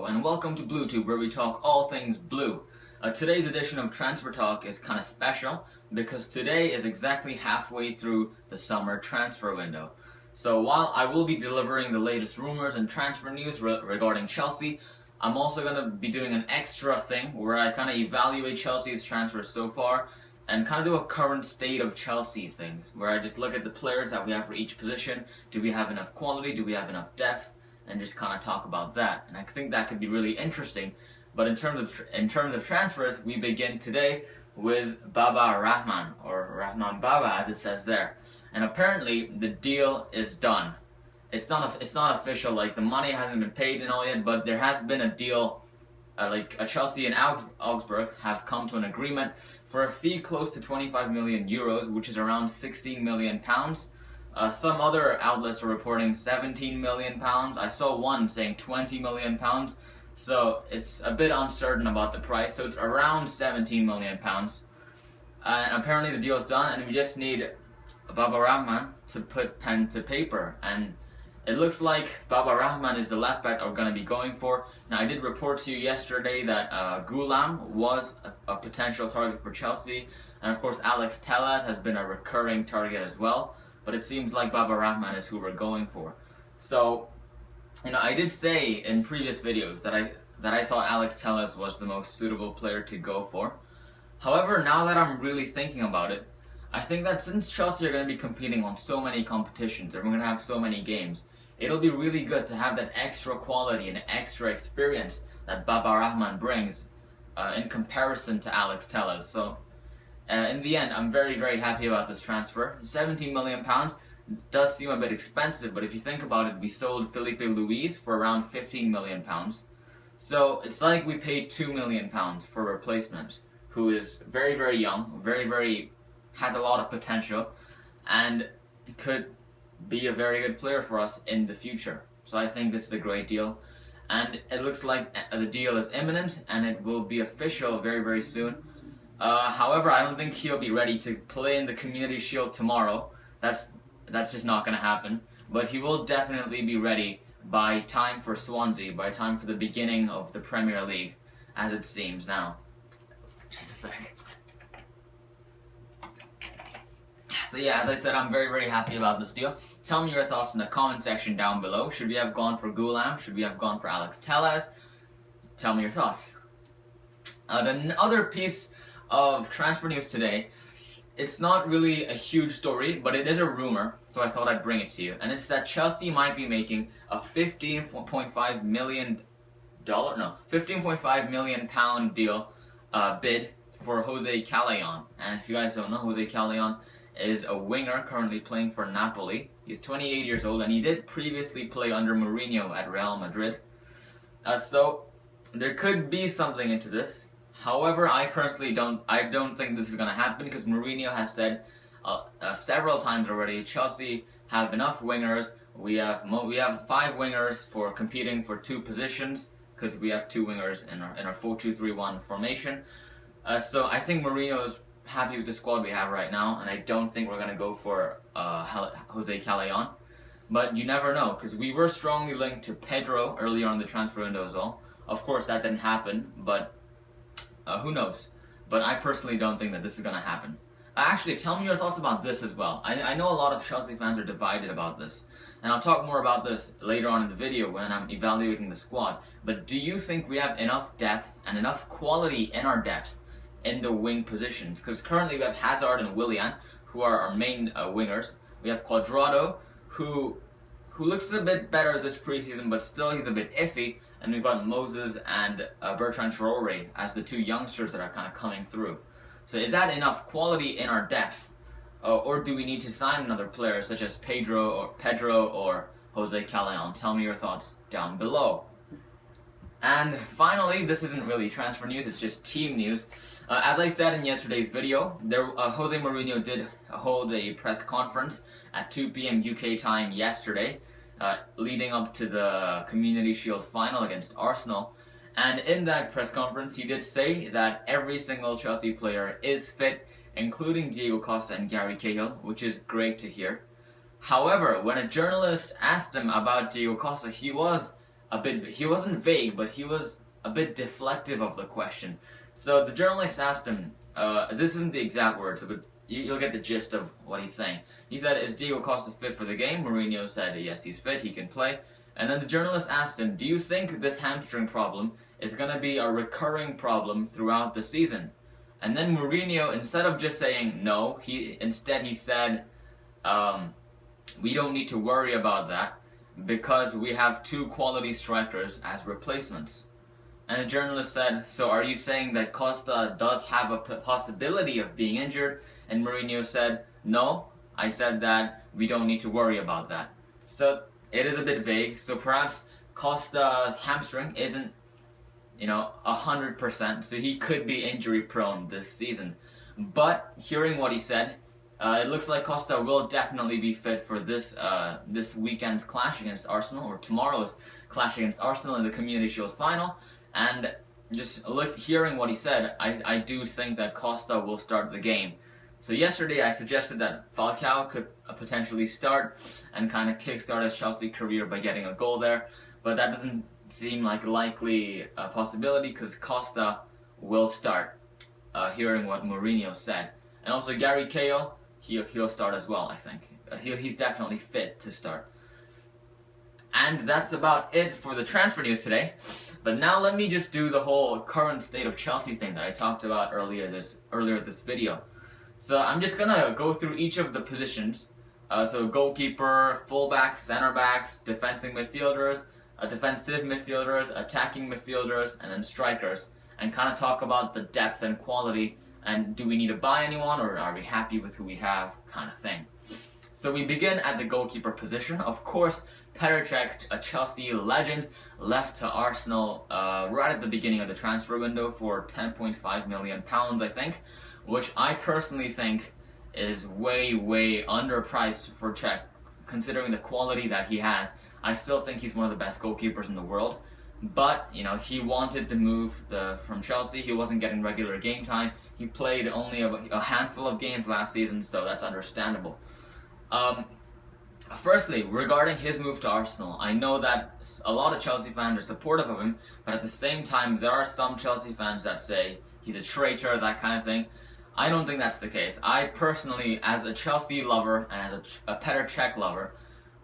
and welcome to BlueTube, where we talk all things blue. Today's edition of Transfer Talk is kind of special because today is exactly halfway through the summer transfer window. So while I will be delivering the latest rumors and transfer news regarding Chelsea, I'm also going to be doing an extra thing where I kind of evaluate Chelsea's transfers so far and kind of do a current state of Chelsea things, where I just look at the players that we have for each position. Do we have enough quality? Do we have enough depth? And just kind of talk about that. And I think that could be really interesting. But in terms of transfers, we begin today with Rahman, or Rahman Baba as it says there. And apparently the deal is done. It's not official, like the money hasn't been paid and all yet, but there has been a deal. Chelsea and Augsburg have come to an agreement for a fee close to 25 million euros, which is around 16 million pounds. Some other outlets are reporting 17 million pounds. I saw one saying 20 million pounds. So it's a bit uncertain about the price. So it's around 17 million pounds. And apparently the deal's done, and we just need Rahman to put pen to paper. And it looks like Rahman is the left back we're going to be going for. Now, I did report to you yesterday that Gulam was a potential target for Chelsea. And of course, Alex Telles has been a recurring target as well. But it seems like Rahman is who we're going for. So, I did say in previous videos that I thought Alex Telles was the most suitable player to go for. However, now that I'm really thinking about it, I think that since Chelsea are going to be competing on so many competitions, and we're going to have so many games, it'll be really good to have that extra quality and extra experience that Rahman brings in comparison to Alex Telles. So, in the end, I'm very, very happy about this transfer. 17 million pounds does seem a bit expensive, but if you think about it, we sold Felipe Luis for around 15 million pounds. So it's like we paid 2 million pounds for a replacement who is very, very young, has a lot of potential, and could be a very good player for us in the future. So I think this is a great deal. And it looks like the deal is imminent and it will be official very, very soon. However, I don't think he'll be ready to play in the Community Shield tomorrow. That's just not going to happen. But he will definitely be ready by time for Swansea, by time for the beginning of the Premier League, as it seems now. Just a sec. So yeah, as I said, I'm very, very happy about this deal. Tell me your thoughts in the comment section down below. Should we have gone for Gulam? Should we have gone for Alex Telles? Tell me your thoughts. The other piece of transfer news today, it's not really a huge story, but it is a rumor, so I thought I'd bring it to you. And it's that Chelsea might be making a $15.5 million deal bid for Jose Callejon. And if you guys don't know, Jose Callejon is a winger currently playing for Napoli. He's 28 years old, and he did previously play under Mourinho at Real Madrid. So there could be something into this. However, I personally don't think this is going to happen because Mourinho has said several times already, Chelsea have enough wingers. We have 5 wingers for competing for 2 positions because we have 2 wingers in our 4-2-3-1 formation. So I think Mourinho is happy with the squad we have right now, and I don't think we're going to go for Jose Callejon. But you never know, because we were strongly linked to Pedro earlier on in the transfer window as well. Of course, that didn't happen, but who knows? But I personally don't think that this is going to happen. Actually, tell me your thoughts about this as well. I know a lot of Chelsea fans are divided about this. And I'll talk more about this later on in the video when I'm evaluating the squad. But do you think we have enough depth and enough quality in our depth in the wing positions? Because currently we have Hazard and Willian, who are our main wingers. We have Cuadrado, who looks a bit better this preseason, but still he's a bit iffy. And we've got Moses and Bertrand Traore as the 2 youngsters that are kind of coming through. So is that enough quality in our depth? Or do we need to sign another player such as Pedro or Jose Callejon? Tell me your thoughts down below. And finally, this isn't really transfer news, it's just team news. As I said in yesterday's video, Jose Mourinho did hold a press conference at 2 p.m. UK time yesterday, leading up to the Community Shield final against Arsenal. And in that press conference, he did say that every single Chelsea player is fit, including Diego Costa and Gary Cahill, which is great to hear. However, when a journalist asked him about Diego Costa, he was he wasn't vague, but he was a bit deflective of the question. So the journalist asked him, this isn't the exact words, but you'll get the gist of what he's saying. He said, is Diego Costa fit for the game? Mourinho said, yes, he's fit, he can play. And then the journalist asked him, do you think this hamstring problem is going to be a recurring problem throughout the season? And then Mourinho, instead of just saying no, he said, we don't need to worry about that because we have 2 quality strikers as replacements. And the journalist said, so are you saying that Costa does have a possibility of being injured? And Mourinho said, no, I said that we don't need to worry about that. So it is a bit vague, so perhaps Costa's hamstring isn't 100%, so he could be injury prone this season. But hearing what he said, it looks like Costa will definitely be fit for this weekend's clash against Arsenal, or tomorrow's clash against Arsenal in the Community Shield final. And just hearing what he said, I do think that Costa will start the game. So yesterday I suggested that Falcao could potentially start and kind of kickstart his Chelsea career by getting a goal there, but that doesn't seem like a likely possibility because Costa will start, hearing what Mourinho said. And also Gary Cahill, he'll start as well, I think. He's definitely fit to start. And that's about it for the transfer news today. But now let me just do the whole current state of Chelsea thing that I talked about earlier this video. So I'm just gonna go through each of the positions. So goalkeeper, fullbacks, center backs, defensive midfielders, attacking midfielders, and then strikers, and kind of talk about the depth and quality, and do we need to buy anyone, or are we happy with who we have, kind of thing. So we begin at the goalkeeper position. Of course, Petr Cech, a Chelsea legend, left to Arsenal right at the beginning of the transfer window for £10.5 million, I think, which I personally think is way, way underpriced for Cech, considering the quality that he has. I still think he's one of the best goalkeepers in the world, but he wanted to move from Chelsea. He wasn't getting regular game time. He played only a handful of games last season, so that's understandable. Firstly, regarding his move to Arsenal, I know that a lot of Chelsea fans are supportive of him, but at the same time, there are some Chelsea fans that say he's a traitor, that kind of thing. I don't think that's the case. I personally, as a Chelsea lover and as a Petr Cech lover,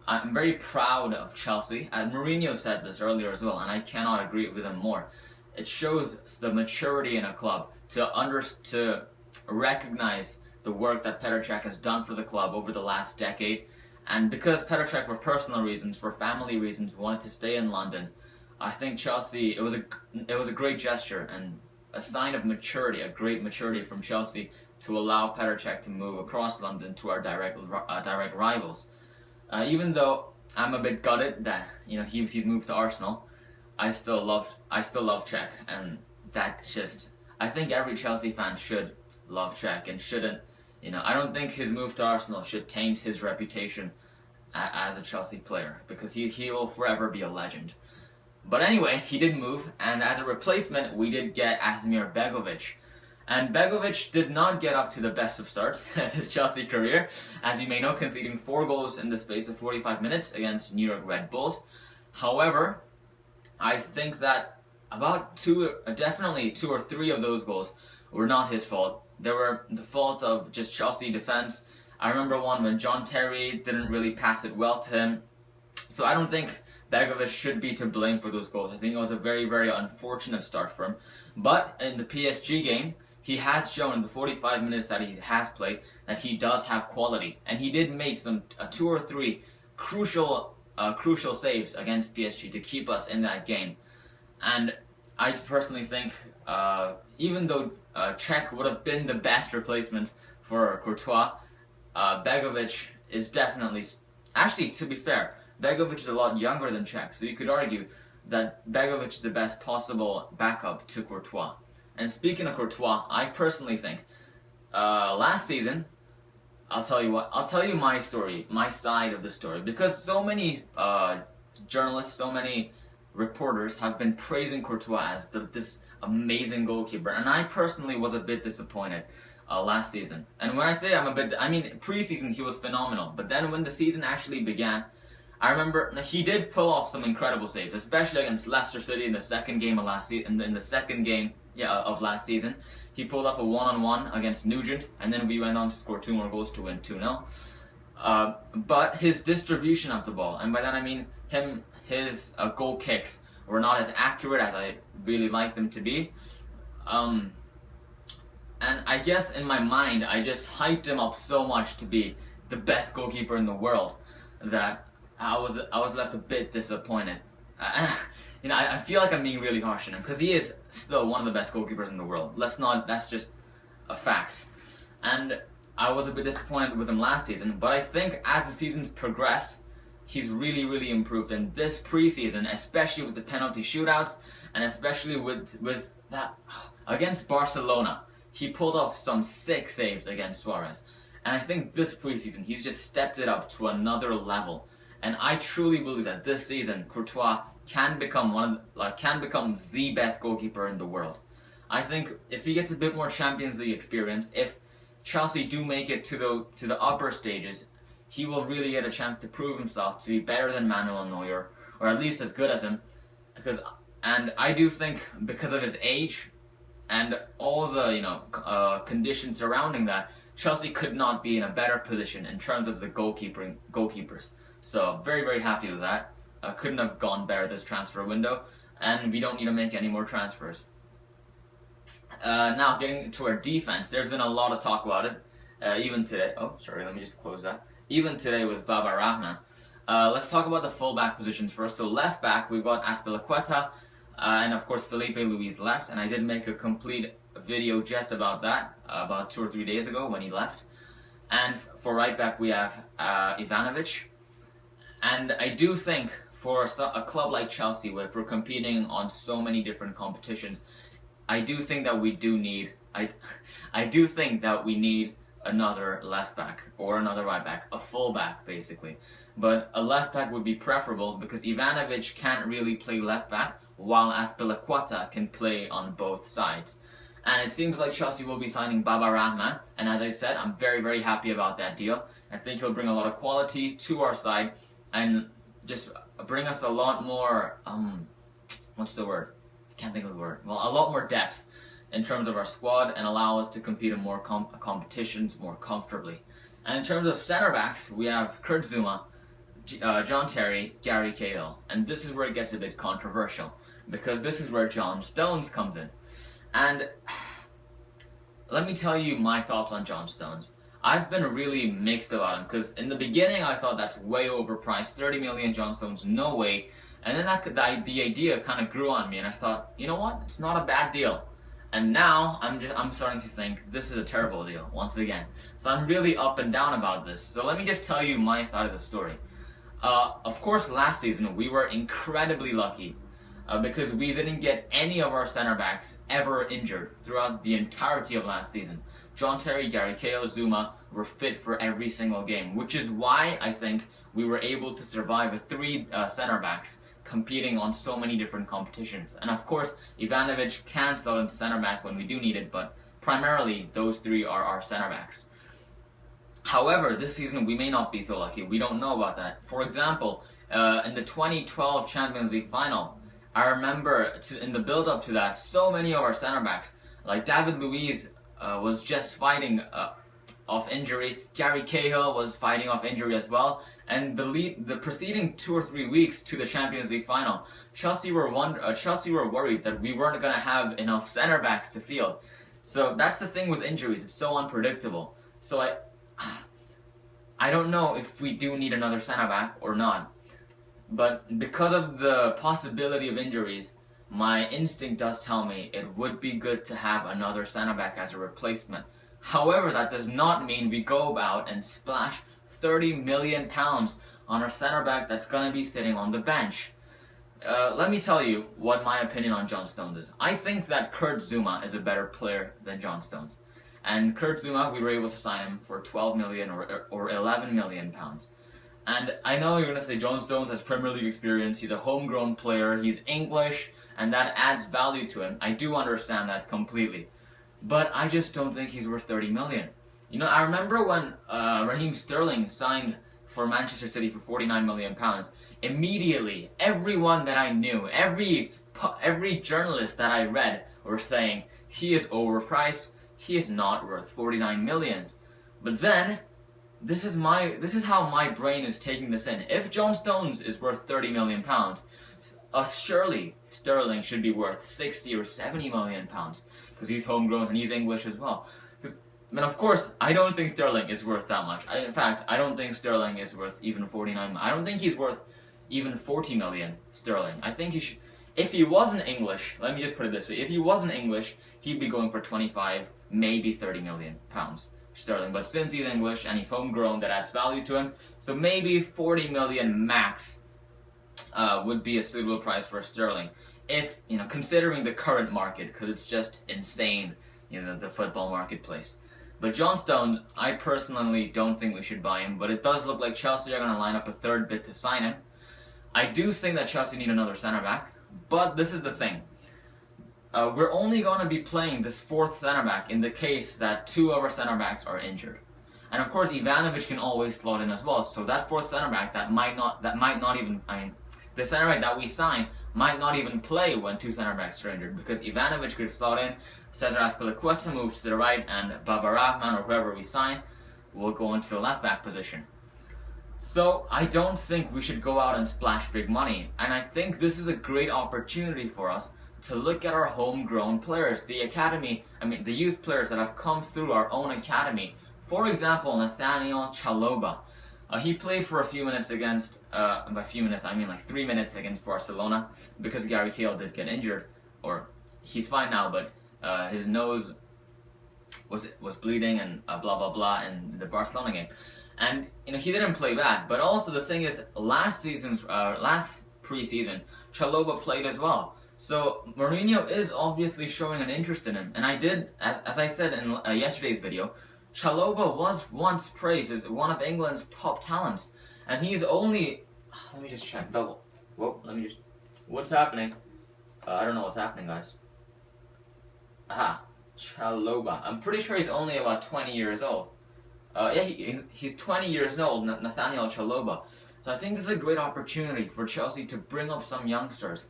I'm very proud of Chelsea. And Mourinho said this earlier as well, and I cannot agree with him more. It shows the maturity in a club to recognize the work that Petr Cech has done for the club over the last decade. And because Petr Cech, for personal reasons, for family reasons, wanted to stay in London, I think Chelsea, it was a great gesture and a sign of maturity, a great maturity from Chelsea to allow Petr Cech to move across London to our direct rivals. Even though I'm a bit gutted that he's moved to Arsenal, I still love Cech, and that's just, I think every Chelsea fan should love Cech and shouldn't. I don't think his move to Arsenal should taint his reputation as a Chelsea player, because he will forever be a legend. But anyway, he did move, and as a replacement, we did get Asmir Begovic. And Begovic did not get off to the best of starts of his Chelsea career, as you may know, conceding 4 goals in the space of 45 minutes against New York Red Bulls. However, I think that definitely 2 or 3 of those goals were not his fault. They were the fault of just Chelsea defense. I remember one when John Terry didn't really pass it well to him. So I don't think Begovic should be to blame for those goals. I think it was a very, very unfortunate start for him. But in the PSG game, he has shown in the 45 minutes that he has played that he does have quality. And he did make some 2 or 3 crucial saves against PSG to keep us in that game. And I personally think, even though Cech would have been the best replacement for Courtois, Begovic is definitely... Actually, to be fair, Begovic is a lot younger than Cech, so you could argue that Begovic is the best possible backup to Courtois. And speaking of Courtois, I personally think, last season, I'll tell you my story, my side of the story, because so many journalists, so many reporters have been praising Courtois as this amazing goalkeeper, and I personally was a bit disappointed last season. And when I say I mean pre-season he was phenomenal, but then when the season actually began, I remember he did pull off some incredible saves, especially against Leicester City in the second game of last season. In the second game, of last season, he pulled off a one-on-one against Nugent, and then we went on to score 2 more goals to win 2-0. But his distribution of the ball, and by that I mean his goal kicks were not as accurate as I really like them to be. And I guess in my mind, I just hyped him up so much to be the best goalkeeper in the world that I was left a bit disappointed. I feel like I'm being really harsh on him because he is still one of the best goalkeepers in the world. That's just a fact. And I was a bit disappointed with him last season, but I think as the seasons progress, he's really, really improved. And this preseason, especially with the penalty shootouts, and especially with that against Barcelona, he pulled off some sick saves against Suarez. And I think this preseason, he's just stepped it up to another level. And I truly believe that this season, Courtois can become the best goalkeeper in the world. I think if he gets a bit more Champions League experience, if Chelsea do make it to the upper stages, he will really get a chance to prove himself to be better than Manuel Neuer, or at least as good as him. And I do think because of his age and all the conditions surrounding that, Chelsea could not be in a better position in terms of the goalkeepers. So very, very happy with that. Couldn't have gone better this transfer window, and we don't need to make any more transfers. Now getting to our defense, there's been a lot of talk about it. Even today. Oh, sorry. Let me just close that. Even today with Baba Rahman. Let's talk about the fullback positions first. So left back, we've got Azpilicueta, and of course Felipe Luis left. And I did make a complete video just about that about 2 or 3 days ago when he left. And for right back, we have Ivanovic. And I do think for a club like Chelsea, where we're competing on so many different competitions, I do think that we need another left back or another right back, a full back basically. But a left back would be preferable because Ivanovic can't really play left back, while Azpilicueta can play on both sides. And it seems like Chelsea will be signing Baba Rahman, and as I said, I'm very, very happy about that deal. I think he'll bring a lot of quality to our side and just bring us a lot more, what's the word? I can't think of the word. Well, a lot more depth in terms of our squad and allow us to compete in more competitions more comfortably. And in terms of center backs, we have Kurt Zouma, John Terry, Gary Cahill. And this is where it gets a bit controversial, because this is where John Stones comes in. And let me tell you my thoughts on John Stones. I've been really mixed about him, because in the beginning I thought that's way overpriced, 30 million John Stones, no way. And then the idea kind of grew on me, and I thought, you know what, it's not a bad deal. And now I'm starting to think this is a terrible deal once again. So I'm really up and down about this. So let me just tell you my side of the story. Of course, last season we were incredibly lucky because we didn't get any of our center backs ever injured throughout the entirety of last season. John Terry, Gary Cahill, Zouma were fit for every single game, which is why I think we were able to survive with 3 center backs competing on so many different competitions. And of course, Ivanovic can slot into center back when we do need it, but primarily those 3 are our center backs. However, this season we may not be so lucky. We don't know about that. For example, in the 2012 Champions League final, I remember in the build-up to that, so many of our center backs, like David Luiz, was just fighting off injury. Gary Cahill was fighting off injury as well. And the preceding 2 or 3 weeks to the Champions League final, Chelsea were worried that we weren't going to have enough center backs to field. So that's the thing with injuries; it's so unpredictable. So I don't know if we do need another center back or not. But because of the possibility of injuries, my instinct does tell me it would be good to have another center back as a replacement. However, that does not mean we go about and splash £30 million on our center back that's going to be sitting on the bench. Let me tell you what my opinion on John Stones is. I think that Kurt Zouma is a better player than John Stones. And Kurt Zouma, we were able to sign him for 12 million or 11 million pounds. And I know you're going to say John Stones has Premier League experience, he's a homegrown player, he's English, and that adds value to him. I do understand that completely. But I just don't think he's worth 30 million. You know, I remember when Raheem Sterling signed for Manchester City for £49 million. Immediately, everyone that I knew, every journalist that I read were saying he is overpriced, he is not worth 49 million. But then this is how my brain is taking this in. If John Stones is worth 30 million pounds, surely Sterling should be worth 60 or 70 million pounds because he's homegrown and he's English as well. And of course, I don't think Sterling is worth that much. In fact, I don't think Sterling is worth even 49. I don't think he's worth even 40 million sterling. I think he should. If he wasn't English, let me just put it this way: if he wasn't English, he'd be going for 25, maybe 30 million pounds sterling. But since he's English and he's homegrown, that adds value to him. So maybe 40 million max would be a suitable price for sterling. If, considering the current market, because it's just insane, the football marketplace. But John Stones, I personally don't think we should buy him, but it does look like Chelsea are going to line up a third bid to sign him. I do think that Chelsea need another centre-back, but this is the thing. We're only going to be playing this fourth centre-back in the case that two of our centre-backs are injured. And of course, Ivanovic can always slot in as well, so that fourth centre-back the centre-back that we sign might not even play when two centre-backs are injured, because Ivanovic could slot in, Cesar Azpilicueta moves to the right, and Rahman or whoever we sign will go into the left-back position. So I don't think we should go out and splash big money, and I think this is a great opportunity for us to look at our homegrown players, the youth players that have come through our own academy. For example, Nathaniel Chalobah. He played for a few minutes against, by few minutes I mean like 3 minutes against Barcelona, because Gary Cahill did get injured, or he's fine now, but his nose was bleeding and blah blah blah in the Barcelona game. And he didn't play bad, but also the thing is, last preseason, Chalobah played as well. So Mourinho is obviously showing an interest in him, and as I said in yesterday's video, Chalobah was once praised as one of England's top talents, and he's only. Let me just check. What's happening? I don't know what's happening, guys. Aha, Chalobah. I'm pretty sure he's only about 20 years old. Yeah, he's 20 years old, Nathaniel Chalobah. So I think this is a great opportunity for Chelsea to bring up some youngsters,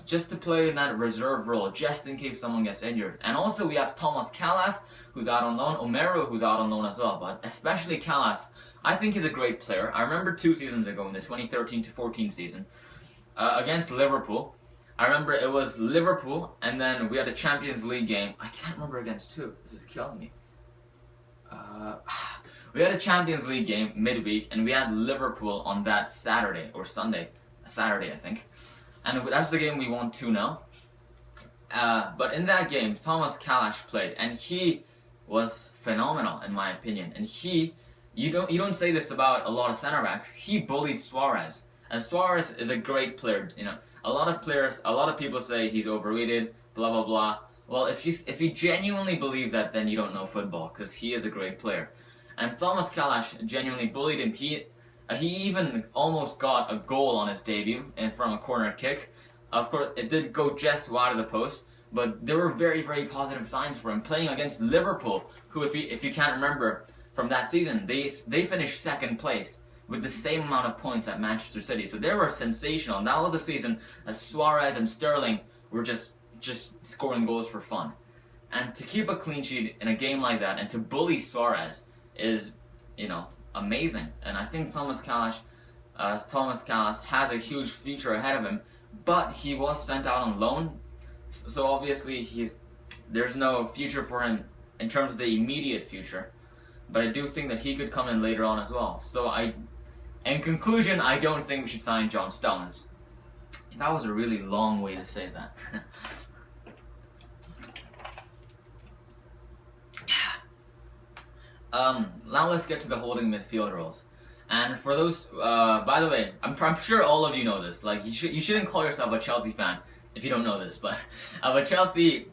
just to play in that reserve role, just in case someone gets injured. And also we have Thomas Callas, who's out on loan, Omeru, who's out on loan as well, but especially Callas. I think he's a great player. I remember 2 seasons ago, in the 2013-14 season, against Liverpool. I remember it was Liverpool, and then we had a Champions League game. I can't remember against who. This is killing me. We had a Champions League game midweek, and we had Liverpool on that Saturday, or Sunday. Saturday, I think. And that's the game we won 2-0. But in that game, Thomas Callas played, and he was phenomenal, in my opinion. And you don't say this about a lot of centre-backs, he bullied Suarez. And Suarez is a great player, A lot of people say he's overrated, blah blah blah. Well, if you genuinely believe that, then you don't know football, because he is a great player. And Thomas Callas genuinely bullied him. He even almost got a goal on his debut and from a corner kick. Of course, it did go just wide of the post, but there were very, very positive signs for him playing against Liverpool, who, if you can't remember from that season, they finished 2nd place with the same amount of points at Manchester City. So they were sensational. And that was a season that Suarez and Sterling were just scoring goals for fun. And to keep a clean sheet in a game like that and to bully Suarez is, amazing. And I think Thomas Callas has a huge future ahead of him, but he was sent out on loan, so obviously there's no future for him in terms of the immediate future. But I do think that he could come in later on as well. So in conclusion, I don't think we should sign John Stones. That was a really long way to say that. Now let's get to the holding midfield roles. And for those, by the way, I'm sure all of you know this. Like, you shouldn't call yourself a Chelsea fan if you don't know this, but Chelsea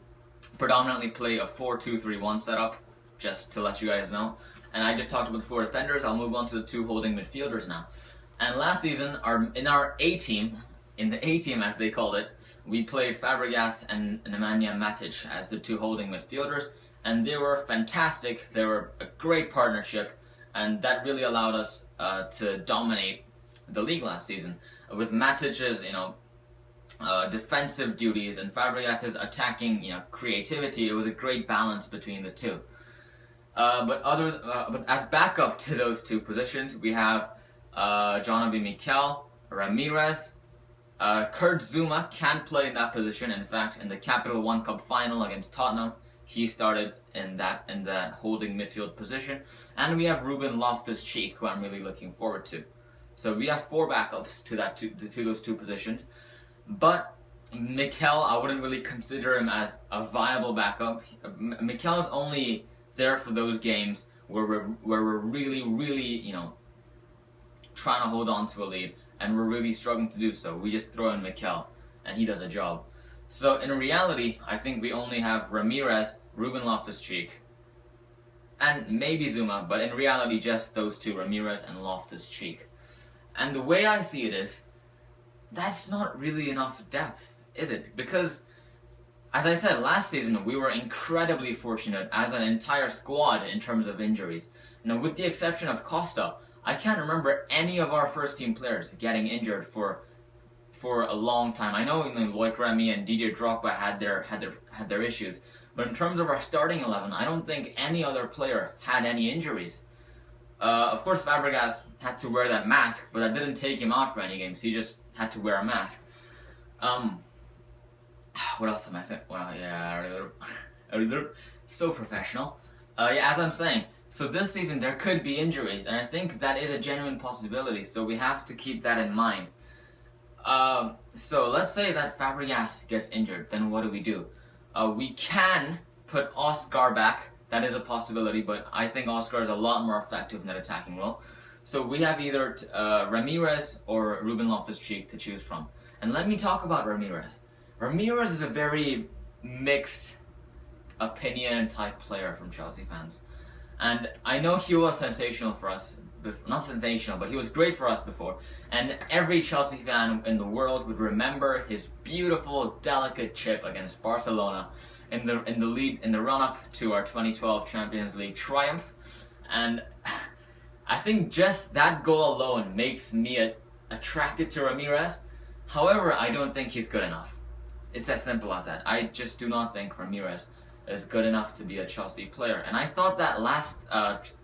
predominantly play a 4-2-3-1 setup, just to let you guys know. And I just talked about the 4 defenders. I'll move on to the 2 holding midfielders now. And last season, in the A team as they called it, we played Fabregas and Nemanja Matic as the 2 holding midfielders, and they were fantastic. They were a great partnership, and that really allowed us to dominate the league last season. With Matic's, defensive duties and Fabregas's attacking, creativity, it was a great balance between the two. But as backup to those two positions, we have Jonathan Mikel, Ramirez. Kurt Zuma can play in that position. In fact, in the Capital One Cup final against Tottenham, he started in that holding midfield position. And we have Ruben Loftus-Cheek, who I'm really looking forward to. So we have 4 backups to those two positions. But Mikel, I wouldn't really consider him as a viable backup. Mikel is only there for those games where we're really, trying to hold on to a lead, and we're really struggling to do so. We just throw in Mikel, and he does a job. So in reality, I think we only have Ramirez, Ruben Loftus-Cheek, and maybe Zuma, but in reality just those two, Ramirez and Loftus-Cheek. And the way I see it is, that's not really enough depth, is it? Because, as I said, last season we were incredibly fortunate as an entire squad in terms of injuries. With the exception of Costa, I can't remember any of our first team players getting injured for a long time. I know Loic Remy and Didier Drogba had their issues, but in terms of our starting 11, I don't think any other player had any injuries. Of course, Fabregas had to wear that mask, but that didn't take him out for any games. He just had to wear a mask. What else am I saying? Well, yeah, so professional. As I'm saying, so this season there could be injuries, and I think that is a genuine possibility. So we have to keep that in mind. So let's say that Fabregas gets injured, then what do? We can put Oscar back. That is a possibility, but I think Oscar is a lot more effective in that attacking role. So we have either Ramirez or Ruben Loftus-Cheek to choose from. And let me talk about Ramirez. Ramirez is a very mixed opinion type player from Chelsea fans. And I know he was sensational for us, not sensational, but he was great for us before. And every Chelsea fan in the world would remember his beautiful, delicate chip against Barcelona in the run-up to our 2012 Champions League triumph. And I think just that goal alone makes me attracted to Ramirez. However, I don't think he's good enough. It's as simple as that. I just do not think Ramirez is good enough to be a Chelsea player. And I thought that last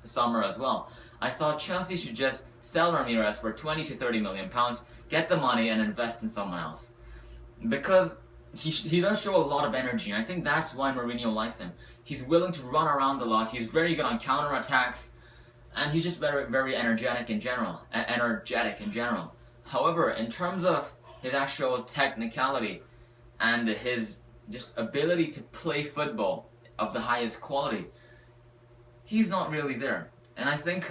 summer as well. I thought Chelsea should just sell Ramirez for 20 to 30 million pounds, get the money and invest in someone else. Because he does show a lot of energy, and I think that's why Mourinho likes him. He's willing to run around a lot, he's very good on counter-attacks, and he's just very, very energetic in general. However, in terms of his actual technicality and his just ability to play football of the highest quality, he's not really there. And I think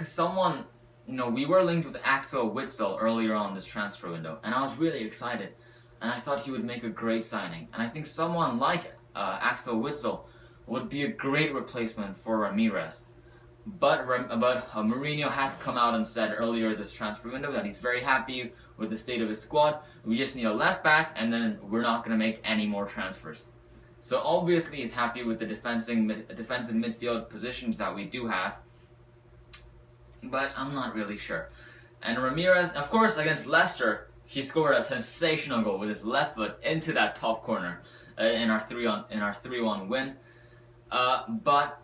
we were linked with Axel Witsel earlier on this transfer window, and I was really excited, and I thought he would make a great signing. And I think someone like Axel Witsel would be a great replacement for Ramirez. But Mourinho has come out and said earlier this transfer window that he's very happy with the state of his squad. We just need a left back, and then we're not going to make any more transfers. So obviously he's happy with the defensive midfield positions that we do have, but I'm not really sure. And Ramirez, of course, against Leicester, he scored a sensational goal with his left foot into that top corner in our 3-1 win. But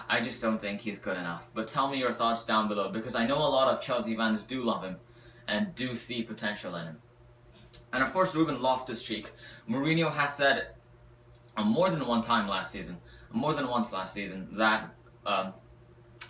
I just don't think he's good enough. But tell me your thoughts down below, because I know a lot of Chelsea fans do love him and do see potential in him. And of course, Ruben Loftus-Cheek. Mourinho has said more than once last season, that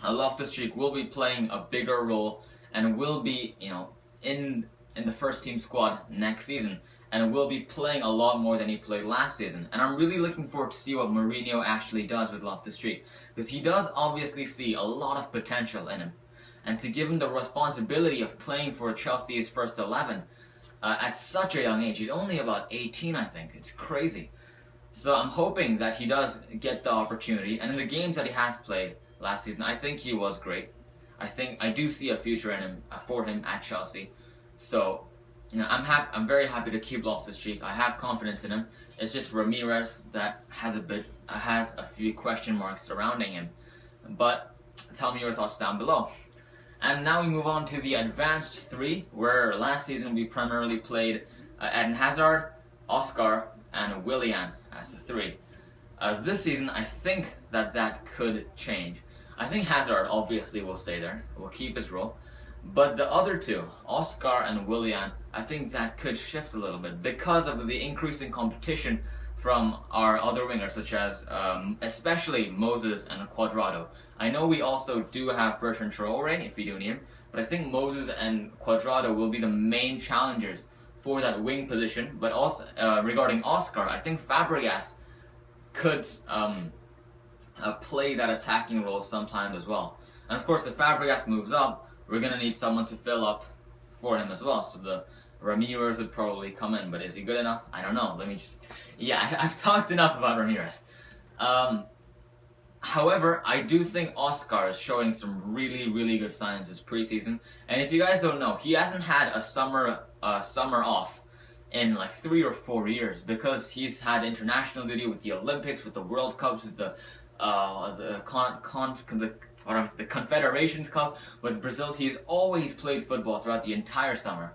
Loftus-Cheek will be playing a bigger role and will be, in the first team squad next season, and will be playing a lot more than he played last season. And I'm really looking forward to see what Mourinho actually does with Loftus-Cheek, because he does obviously see a lot of potential in him. And to give him the responsibility of playing for Chelsea's first 11 at such a young age, he's only about 18, I think. It's crazy. So I'm hoping that he does get the opportunity, and in the games that he has played last season, I think he was great. I do see a future in him for him at Chelsea. So, I'm very happy to keep Loftus-Cheek. I have confidence in him. It's just Ramirez that has a few question marks surrounding him. But tell me your thoughts down below. And now we move on to the advanced three, where last season we primarily played Eden Hazard, Oscar, and Willian as the three. This season, I think that could change. I think Hazard obviously will stay there, will keep his role. But the other two, Oscar and Willian, I think that could shift a little bit because of the increasing competition from our other wingers, such as especially Moses and Cuadrado. I know we also do have Bertrand Traore if we do need him, but I think Moses and Cuadrado will be the main challengers for that wing position. But also regarding Oscar, I think Fabregas could play that attacking role sometimes as well. And of course, if Fabregas moves up, we're gonna need someone to fill up for him as well. So the Ramirez would probably come in, but is he good enough? I don't know. I've talked enough about Ramirez. However, I do think Oscar is showing some really good signs this preseason. And if you guys don't know, he hasn't had a summer off in like 3 or 4 years because he's had international duty with the Olympics, with the World Cups, with the Confederations Cup with Brazil. He's always played football throughout the entire summer.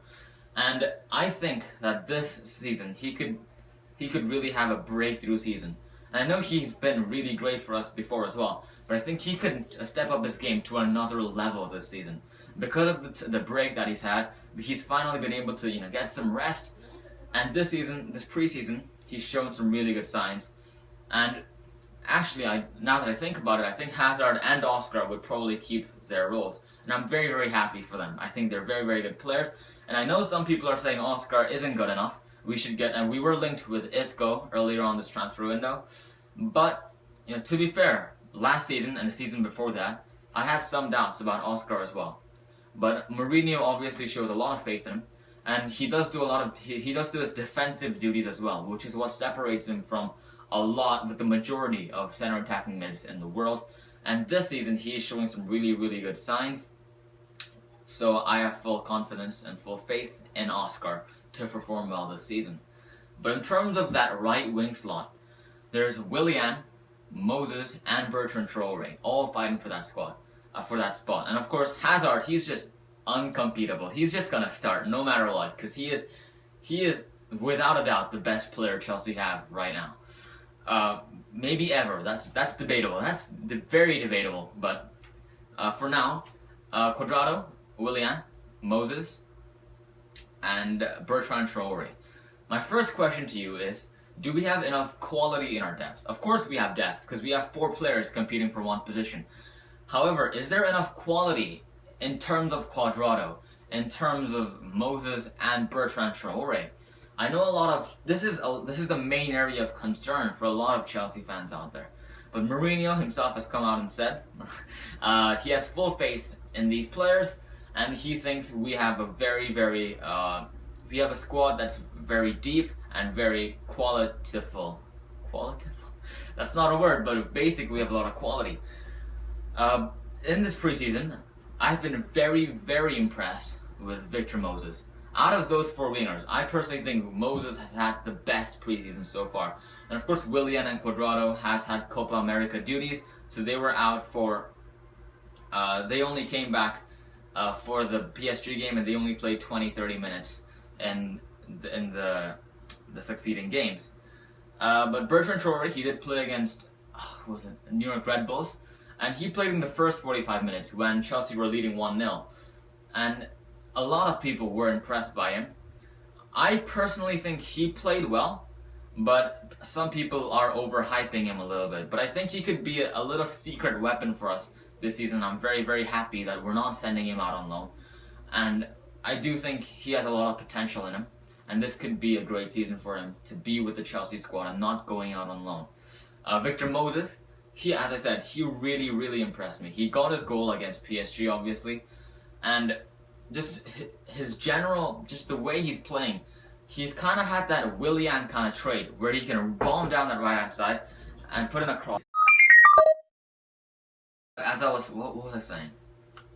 And I think that this season he could really have a breakthrough season. And I know he's been really great for us before as well, but I think he could step up his game to another level this season. Because of the break that he's had, he's finally been able to get some rest. And this preseason, he's shown some really good signs. And actually, now that I think about it, I think Hazard and Oscar would probably keep their roles. And I'm very happy for them. I think they're very good players. And I know some people are saying Oscar isn't good enough. And we were linked with Isco earlier on this transfer window. But, to be fair, last season and the season before that, I had some doubts about Oscar as well. But Mourinho obviously shows a lot of faith in him. And he does do his defensive duties as well, which is what separates him from the majority of center attacking mids in the world. And this season he is showing some really good signs. So I have full confidence and full faith in Oscar to perform well this season. But in terms of that right wing slot, there's Willian, Moses, and Bertrand Traore all fighting for that spot. And of course Hazard, he's just uncompetable. He's just gonna start no matter what, because he is without a doubt the best player Chelsea have right now. Maybe ever. That's debatable. That's very debatable. But for now, Cuadrado, Willian, Moses, and Bertrand Traore. My first question to you is, do we have enough quality in our depth? Of course we have depth, because we have 4 players competing for one position. However, is there enough quality in terms of Cuadrado, in terms of Moses and Bertrand Traore? I know this is the main area of concern for a lot of Chelsea fans out there. But Mourinho himself has come out and said he has full faith in these players, and he thinks we have we have a squad that's very deep and very qualitative. That's not a word, but basically we have a lot of quality. In this preseason, I've been very impressed with Victor Moses. Out of those 4 wingers, I personally think Moses has had the best preseason so far. And of course, Willian and Cuadrado has had Copa America duties, so they were out for... they only came back for the PSG game, and they only played 20-30 minutes in the succeeding games. But Bertrand Traore, he did play against New York Red Bulls, and he played in the first 45 minutes when Chelsea were leading 1-0. And a lot of people were impressed by him. I personally think he played well, but some people are overhyping him a little bit. But I think he could be a little secret weapon for us this season. I'm very happy that we're not sending him out on loan. And I do think he has a lot of potential in him. And this could be a great season for him to be with the Chelsea squad and not going out on loan. Victor Moses, as I said, he really impressed me. He got his goal against PSG, obviously. And just the way he's playing, he's kind of had that Willian kind of trait where he can bomb down that right hand side and put in a cross. What was I saying?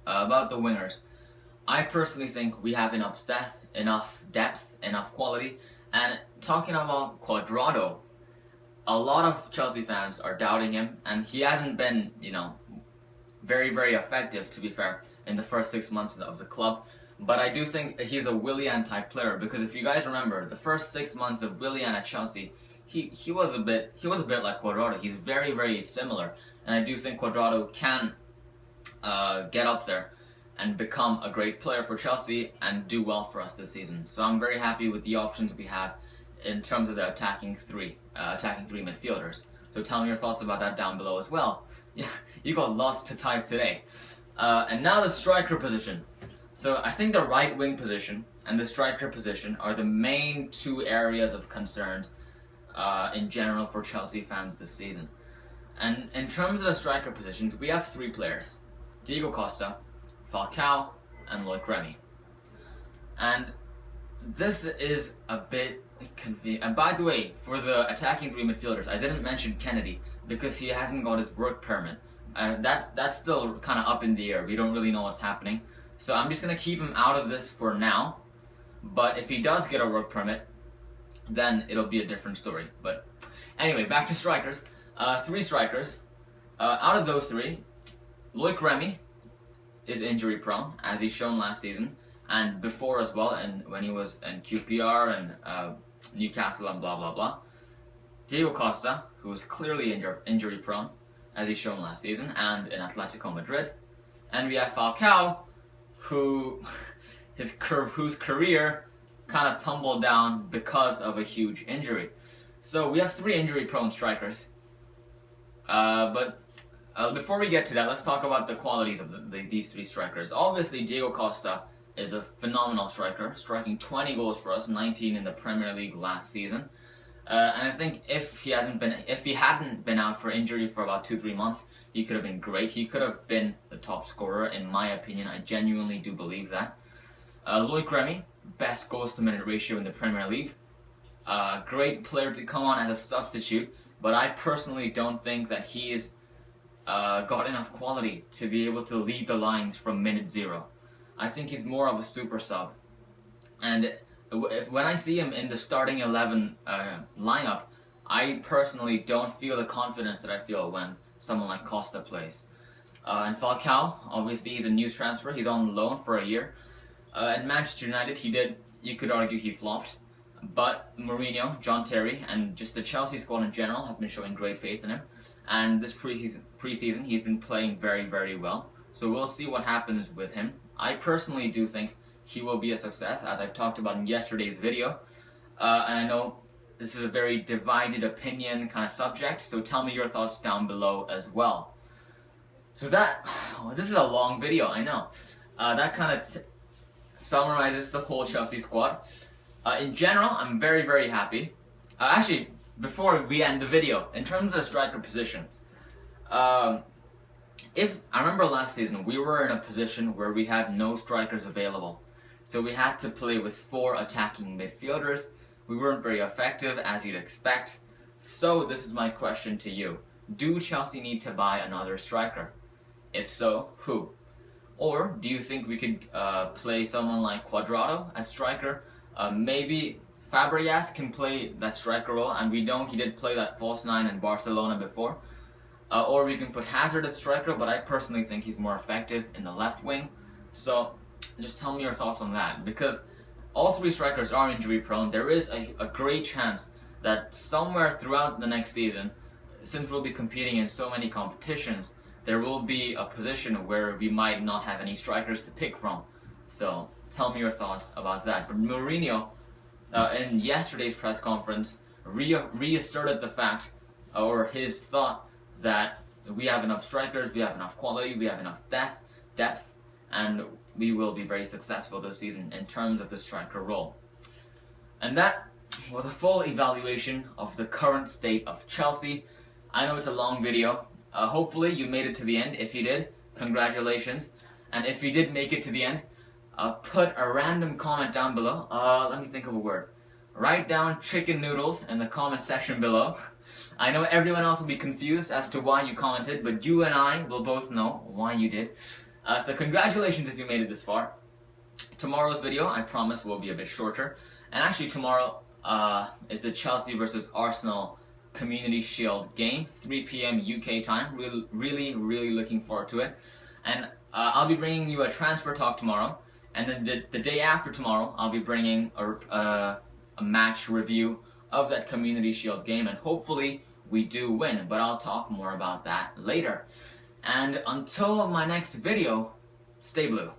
About the wingers. I personally think we have enough depth, enough quality. And talking about Cuadrado, a lot of Chelsea fans are doubting him, and he hasn't been, very effective, to be fair. in the first 6 months of the club. But I do think he's a Willian type player, because if you guys remember, the first 6 months of Willian at Chelsea, he was a bit like Cuadrado. He's very, very similar, and I do think Cuadrado can get up there and become a great player for Chelsea and do well for us this season. So I'm very happy with the options we have in terms of the attacking three midfielders. So tell me your thoughts about that down below as well. Yeah, you got lots to type today. And now the striker position. So I think the right wing position and the striker position are the main two areas of concerns in general for Chelsea fans this season. And in terms of the striker positions, we have three players: Diego Costa, Falcao, and Loic Remy. And this is a bit confusing. And by the way, for the attacking three midfielders, I didn't mention Kennedy because he hasn't got his work permit. That's still kind of up in the air. We don't really know what's happening. So I'm just going to keep him out of this for now. But if he does get a work permit, then it'll be a different story. But anyway, back to strikers. Three strikers. Out of those three, Loic Remy is injury prone, as he's shown last season and before as well, and when he was in QPR and Newcastle and blah blah blah. Diego Costa, who is clearly injury prone, as he's shown last season and in Atletico Madrid. And we have Falcao, whose career kind of tumbled down because of a huge injury. So we have three injury prone strikers. But before we get to that, let's talk about the qualities of these three strikers. Obviously, Diego Costa is a phenomenal striker, striking 20 goals for us, 19 in the Premier League last season. And I think if he hadn't been out for injury for about 2-3 months, he could have been great. He could have been the top scorer, in my opinion. I genuinely do believe that. Loic Remy, best goals to minute ratio in the Premier League. Great player to come on as a substitute, but I personally don't think that he's got enough quality to be able to lead the lines from minute 0. I think he's more of a super sub. And when I see him in the starting 11 lineup, I personally don't feel the confidence that I feel when someone like Costa plays. And Falcao, obviously he's a new transfer. He's on loan for a year. At Manchester United, you could argue he flopped. But Mourinho, John Terry, and just the Chelsea squad in general have been showing great faith in him. And this preseason, he's been playing very, very well. So we'll see what happens with him. I personally do think he will be a success, as I've talked about in yesterday's video. And I know this is a very divided opinion kind of subject, so tell me your thoughts down below as well. So this is a long video, I know. That kind of summarizes the whole Chelsea squad. In general, I'm very, very happy. Actually, before we end the video, in terms of the striker positions, if I remember last season, we were in a position where we had no strikers available. So we had to play with 4 attacking midfielders. We weren't very effective, as you'd expect. So this is my question to you. Do Chelsea need to buy another striker? If so, who? Or do you think we could play someone like Cuadrado at striker? Maybe Fabregas can play that striker role, and we know he did play that false 9 in Barcelona before. Or we can put Hazard at striker, but I personally think he's more effective in the left wing. So just tell me your thoughts on that, because all 3 strikers are injury prone. There is a great chance that somewhere throughout the next season, since we'll be competing in so many competitions, there will be a position where we might not have any strikers to pick from. So tell me your thoughts about that. But Mourinho, in yesterday's press conference, reasserted the fact, or his thought, that we have enough strikers, we have enough quality, we have enough depth, and we will be very successful this season in terms of the striker role. And that was a full evaluation of the current state of Chelsea. I know it's a long video. Hopefully you made it to the end. If you did, congratulations. And if you did make it to the end, put a random comment down below. Let me think of a word. Write down chicken noodles in the comment section below. I know everyone else will be confused as to why you commented, but you and I will both know why you did. So congratulations if you made it this far. Tomorrow's video, I promise, will be a bit shorter. And actually tomorrow is the Chelsea versus Arsenal Community Shield game, 3 p.m. UK time. Really looking forward to it. And I'll be bringing you a transfer talk tomorrow, and then the day after tomorrow, I'll be bringing a match review of that Community Shield game, and hopefully we do win, but I'll talk more about that later. And until my next video, stay blue.